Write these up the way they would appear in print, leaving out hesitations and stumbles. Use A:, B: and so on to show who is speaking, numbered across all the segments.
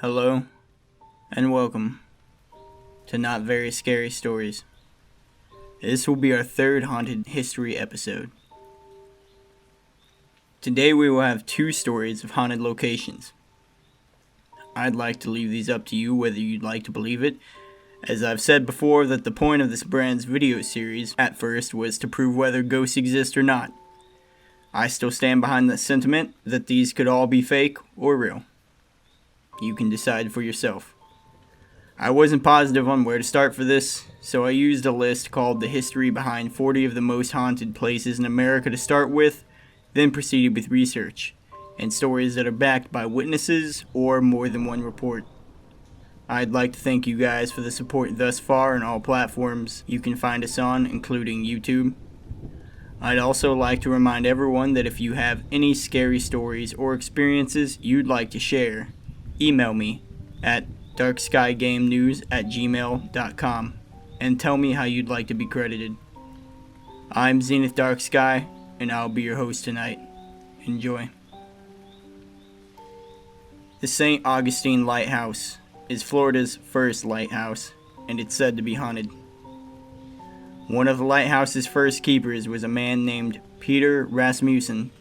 A: Hello, and welcome to Not Very Scary Stories. This will be our third haunted history episode. Today we will have two stories of haunted locations. I'd like to leave these up to you whether you'd like to believe it, as I've said before that the point of this brand's video series at first was to prove whether ghosts exist or not. I still stand behind the sentiment that these could all be fake or real. You can decide for yourself. I wasn't positive on where to start for this, so I used a list called The History Behind 40 of the Most Haunted Places in America to start with, then proceeded with research, and stories that are backed by witnesses or more than one report. I'd like to thank you guys for the support thus far on all platforms you can find us on, including YouTube. I'd also like to remind everyone that if you have any scary stories or experiences you'd like to share, email me at darkskygamenews@gmail.com and tell me how you'd like to be credited. I'm Zenith Darksky, and I'll be your host tonight. Enjoy. The St. Augustine Lighthouse is Florida's first lighthouse, and it's said to be haunted. One of the lighthouse's first keepers was a man named Peter Rasmussen.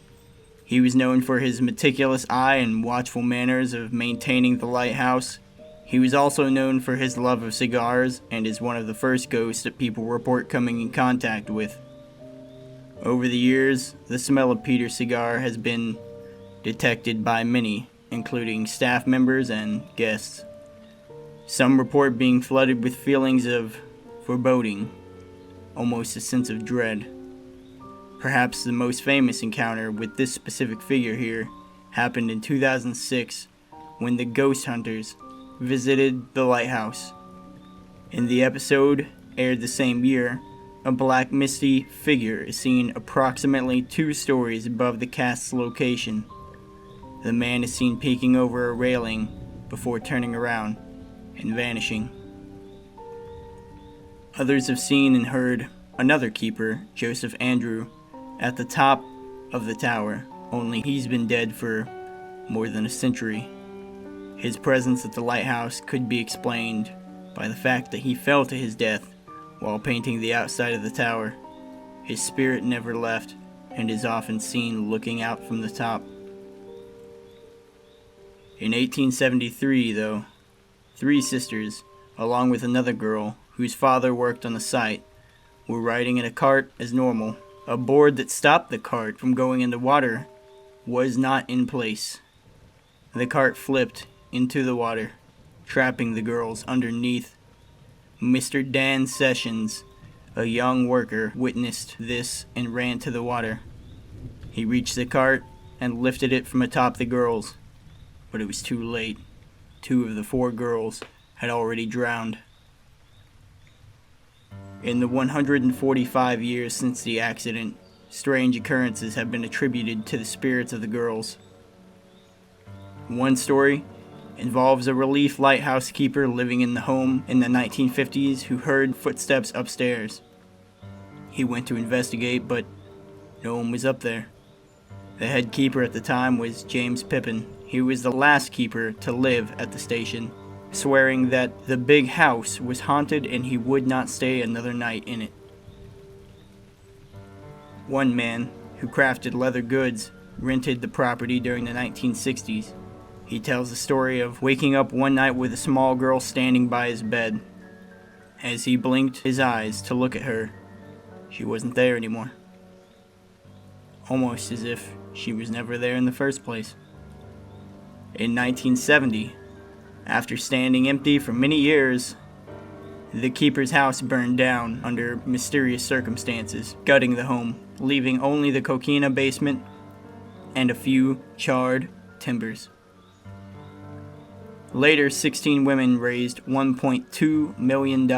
A: He was known for his meticulous eye and watchful manners of maintaining the lighthouse. He was also known for his love of cigars and is one of the first ghosts that people report coming in contact with. Over the years, the smell of Peter's cigar has been detected by many, including staff members and guests. Some report being flooded with feelings of foreboding, almost a sense of dread. Perhaps the most famous encounter with this specific figure here happened in 2006 when the ghost hunters visited the lighthouse. In the episode, aired the same year, a black misty figure is seen approximately 2 stories above the cast's location. The man is seen peeking over a railing before turning around and vanishing. Others have seen and heard another keeper, Joseph Andrew, at the top of the tower, only he's been dead for more than a century. His presence at the lighthouse could be explained by the fact that he fell to his death while painting the outside of the tower. His spirit never left and is often seen looking out from the top. In 1873, though, 3 sisters, along with another girl whose father worked on the site, were riding in a cart as normal. A board that stopped the cart from going in the water was not in place. The cart flipped into the water, trapping the girls underneath. Mr. Dan Sessions, a young worker, witnessed this and ran to the water. He reached the cart and lifted it from atop the girls, but it was too late. 2 of the 4 girls had already drowned. In the 145 years since the accident, strange occurrences have been attributed to the spirits of the girls. One story involves a relief lighthouse keeper living in the home in the 1950s who heard footsteps upstairs. He went to investigate, but no one was up there. The head keeper at the time was James Pippin. He was the last keeper to live at the station, swearing that the big house was haunted and he would not stay another night in it. One man, who crafted leather goods, rented the property during the 1960s. He tells the story of waking up one night with a small girl standing by his bed. As he blinked his eyes to look at her, she wasn't there anymore. Almost as if she was never there in the first place. In 1970, after standing empty for many years, the keeper's house burned down under mysterious circumstances, gutting the home, leaving only the coquina basement and a few charred timbers. Later, 16 women raised $1.2 million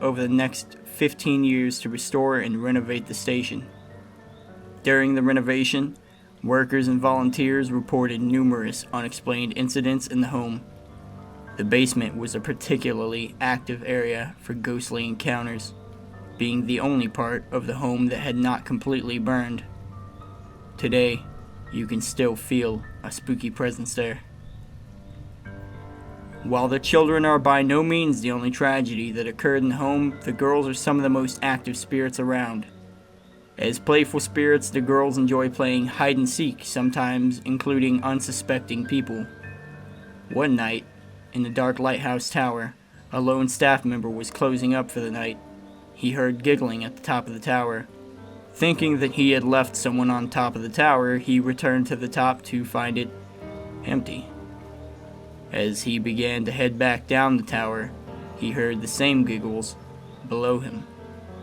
A: over the next 15 years to restore and renovate the station. During the renovation, workers and volunteers reported numerous unexplained incidents in the home. The basement was a particularly active area for ghostly encounters, being the only part of the home that had not completely burned. Today, you can still feel a spooky presence there. While the children are by no means the only tragedy that occurred in the home, the girls are some of the most active spirits around. As playful spirits, the girls enjoy playing hide and seek, sometimes including unsuspecting people. One night, in the dark lighthouse tower, a lone staff member was closing up for the night. He heard giggling at the top of the tower. Thinking that he had left someone on top of the tower, he returned to the top to find it empty. As he began to head back down the tower, he heard the same giggles below him.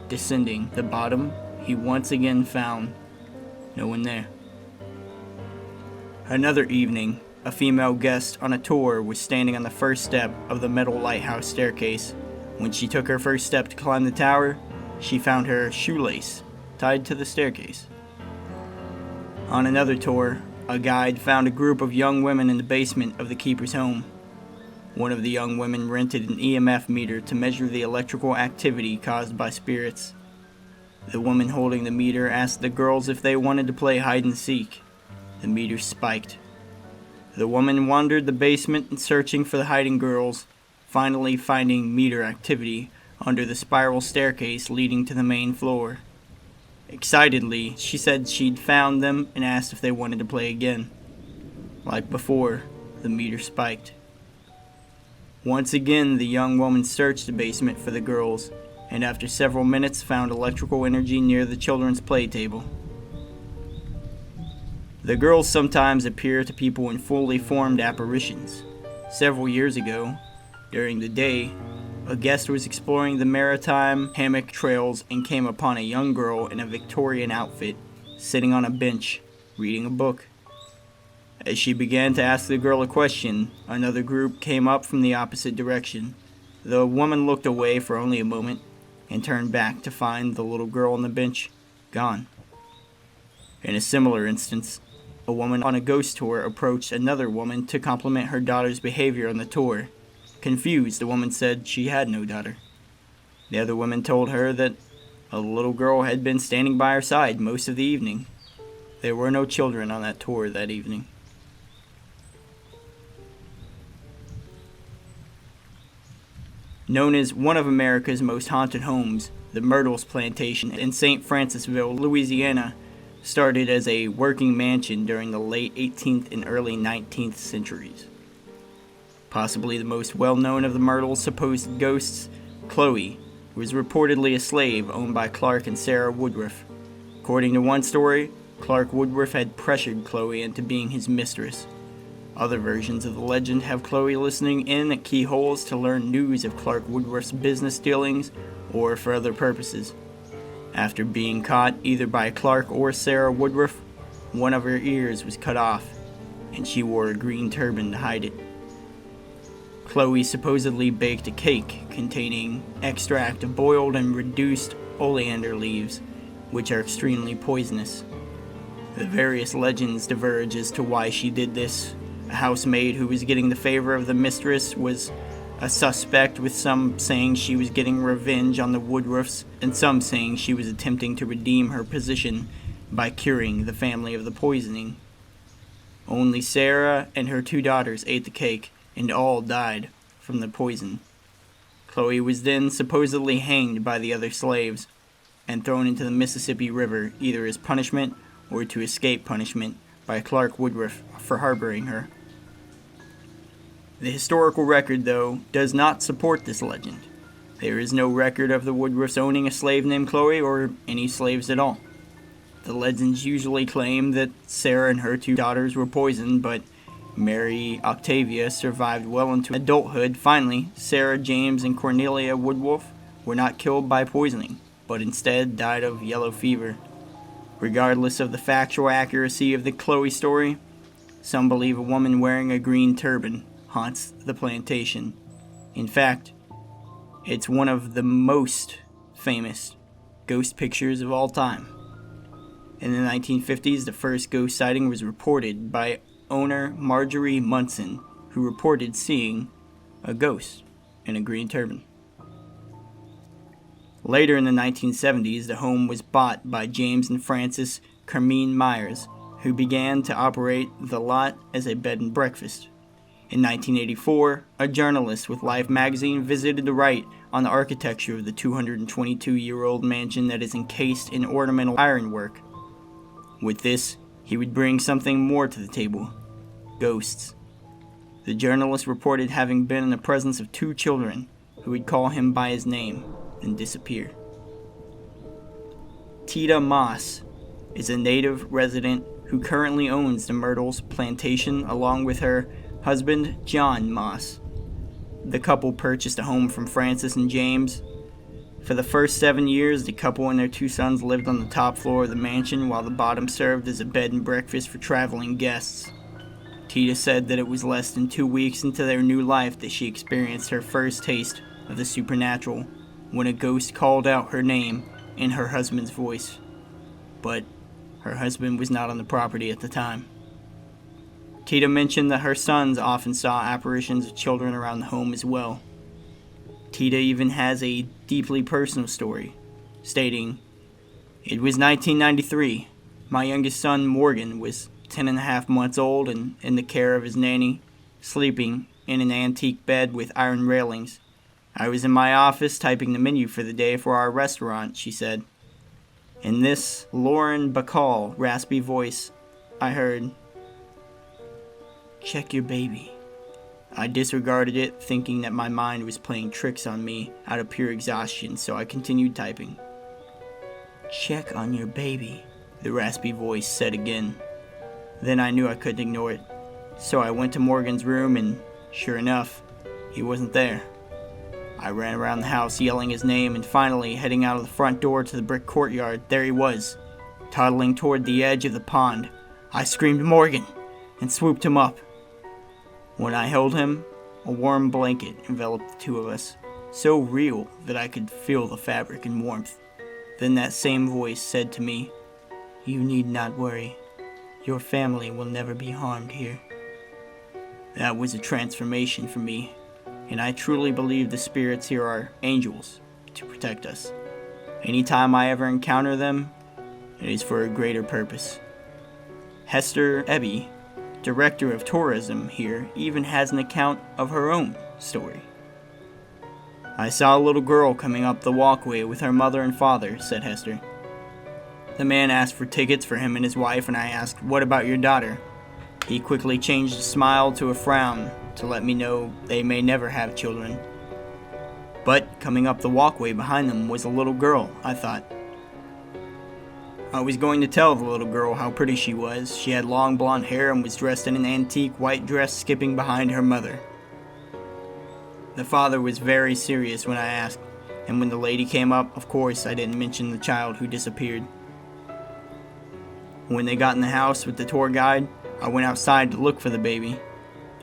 A: Descending the bottom, he once again found no one there. Another evening, a female guest on a tour was standing on the first step of the metal lighthouse staircase. When she took her first step to climb the tower, she found her shoelace tied to the staircase. On another tour, a guide found a group of young women in the basement of the keeper's home. One of the young women rented an EMF meter to measure the electrical activity caused by spirits. The woman holding the meter asked the girls if they wanted to play hide and seek. The meter spiked. The woman wandered the basement searching for the hiding girls, finally finding meter activity under the spiral staircase leading to the main floor. Excitedly, she said she'd found them and asked if they wanted to play again. Like before, the meter spiked. Once again, the young woman searched the basement for the girls, and after several minutes found electrical energy near the children's play table. The girls sometimes appear to people in fully formed apparitions. Several years ago, during the day, a guest was exploring the maritime hammock trails and came upon a young girl in a Victorian outfit, sitting on a bench, reading a book. As she began to ask the girl a question, another group came up from the opposite direction. The woman looked away for only a moment, and turned back to find the little girl on the bench gone. In a similar instance, a woman on a ghost tour approached another woman to compliment her daughter's behavior on the tour. Confused, the woman said she had no daughter. The other woman told her that a little girl had been standing by her side most of the evening. There were no children on that tour that evening. Known as one of America's most haunted homes, the Myrtles Plantation in St. Francisville, Louisiana, started as a working mansion during the late 18th and early 19th centuries. Possibly the most well-known of the Myrtles' supposed ghosts, Chloe, was reportedly a slave owned by Clark and Sarah Woodruff. According to one story, Clark Woodruff had pressured Chloe into being his mistress. Other versions of the legend have Chloe listening in at keyholes to learn news of Clark Woodruff's business dealings or for other purposes. After being caught either by Clark or Sarah Woodruff, one of her ears was cut off, and she wore a green turban to hide it. Chloe supposedly baked a cake containing extract of boiled and reduced oleander leaves, which are extremely poisonous. The various legends diverge as to why she did this. A housemaid who was getting the favor of the mistress was a suspect, with some saying she was getting revenge on the Woodruffs, and some saying she was attempting to redeem her position by curing the family of the poisoning. Only Sarah and her 2 daughters ate the cake, and all died from the poison. Chloe was then supposedly hanged by the other slaves, and thrown into the Mississippi River, either as punishment or to escape punishment by Clark Woodruff for harboring her. The historical record, though, does not support this legend. There is no record of the Woodruffs owning a slave named Chloe or any slaves at all. The legends usually claim that Sarah and her 2 daughters were poisoned, but Mary Octavia survived well into adulthood. Finally, Sarah, James, and Cornelia Woodruff were not killed by poisoning, but instead died of yellow fever. Regardless of the factual accuracy of the Chloe story, some believe a woman wearing a green turban haunts the plantation. In fact, it's one of the most famous ghost pictures of all time. In the 1950s, the first ghost sighting was reported by owner Marjorie Munson, who reported seeing a ghost in a green turban. Later in the 1970s, the home was bought by James and Frances Carmine Myers, who began to operate the lot as a bed and breakfast. In 1984, a journalist with Life magazine visited to write on the architecture of the 222-year-old mansion that is encased in ornamental ironwork. With this, he would bring something more to the table: ghosts. The journalist reported having been in the presence of 2 children who would call him by his name and disappear. Tita Moss is a native resident who currently owns the Myrtles Plantation along with her husband, John Moss. The couple purchased a home from Francis and James. For the first 7 years, the couple and their 2 sons lived on the top floor of the mansion while the bottom served as a bed and breakfast for traveling guests. Tita said that it was less than 2 weeks into their new life that she experienced her first taste of the supernatural when a ghost called out her name in her husband's voice. But her husband was not on the property at the time. Tita mentioned that her sons often saw apparitions of children around the home as well. Tita even has a deeply personal story, stating, "It was 1993. My youngest son, Morgan, was 10.5 months old and in the care of his nanny, sleeping in an antique bed with iron railings. I was in my office typing the menu for the day for our restaurant," she said. In this Lauren Bacall raspy voice, I heard, "Check your baby." I disregarded it, thinking that my mind was playing tricks on me out of pure exhaustion, so I continued typing. "Check on your baby," the raspy voice said again. Then I knew I couldn't ignore it, so I went to Morgan's room and, sure enough, he wasn't there. I ran around the house yelling his name and finally, heading out of the front door to the brick courtyard, there he was, toddling toward the edge of the pond. I screamed, "Morgan!" and swooped him up. When I held him, a warm blanket enveloped the 2 of us, so real that I could feel the fabric and warmth. Then that same voice said to me, "You need not worry. Your family will never be harmed here." That was a transformation for me, and I truly believe the spirits here are angels to protect us. Anytime I ever encounter them, it is for a greater purpose. Hester Eby, director of tourism here, even has an account of her own story. "I saw a little girl coming up the walkway with her mother and father," said Hester. "The man asked for tickets for him and his wife, and I asked, 'What about your daughter?' He quickly changed a smile to a frown to let me know they may never have children. But coming up the walkway behind them was a little girl, I thought. I was going to tell the little girl how pretty she was. She had long blonde hair and was dressed in an antique white dress, skipping behind her mother. The father was very serious when I asked, and when the lady came up, of course I didn't mention the child who disappeared. When they got in the house with the tour guide, I went outside to look for the baby.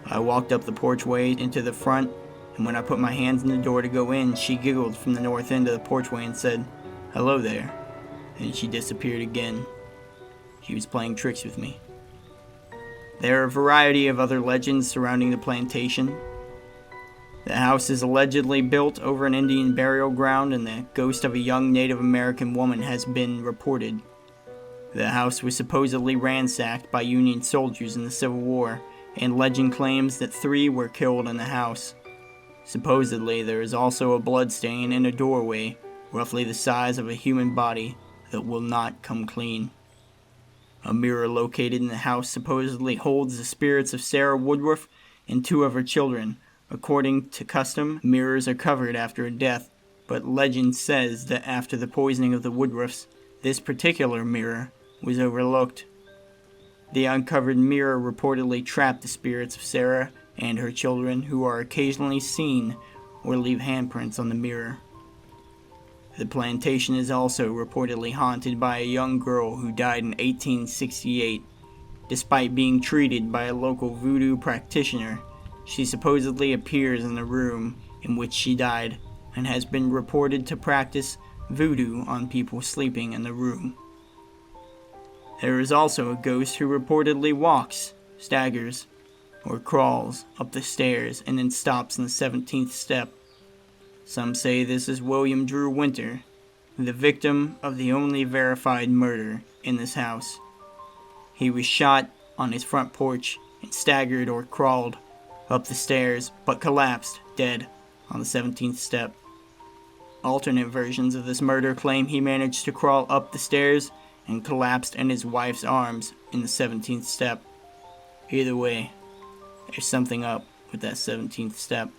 A: I walked up the porchway into the front, and when I put my hands in the door to go in, she giggled from the north end of the porchway and said, 'Hello there,' and she disappeared again. She was playing tricks with me." There are a variety of other legends surrounding the plantation. The house is allegedly built over an Indian burial ground, and the ghost of a young Native American woman has been reported. The house was supposedly ransacked by Union soldiers in the Civil War, and legend claims that 3 were killed in the house. Supposedly, there is also a bloodstain in a doorway, roughly the size of a human body, that will not come clean. A mirror located in the house supposedly holds the spirits of Sarah Woodruff and 2 of her children. According to custom, mirrors are covered after a death, but legend says that after the poisoning of the Woodruffs, this particular mirror was overlooked. The uncovered mirror reportedly trapped the spirits of Sarah and her children, who are occasionally seen or leave handprints on the mirror. The plantation is also reportedly haunted by a young girl who died in 1868. Despite being treated by a local voodoo practitioner, she supposedly appears in the room in which she died and has been reported to practice voodoo on people sleeping in the room. There is also a ghost who reportedly walks, staggers, or crawls up the stairs and then stops in the 17th step. Some say this is William Drew Winter, the victim of the only verified murder in this house. He was shot on his front porch and staggered or crawled up the stairs, but collapsed, dead, on the 17th step. Alternate versions of this murder claim he managed to crawl up the stairs and collapsed in his wife's arms in the 17th step. Either way, there's something up with that 17th step.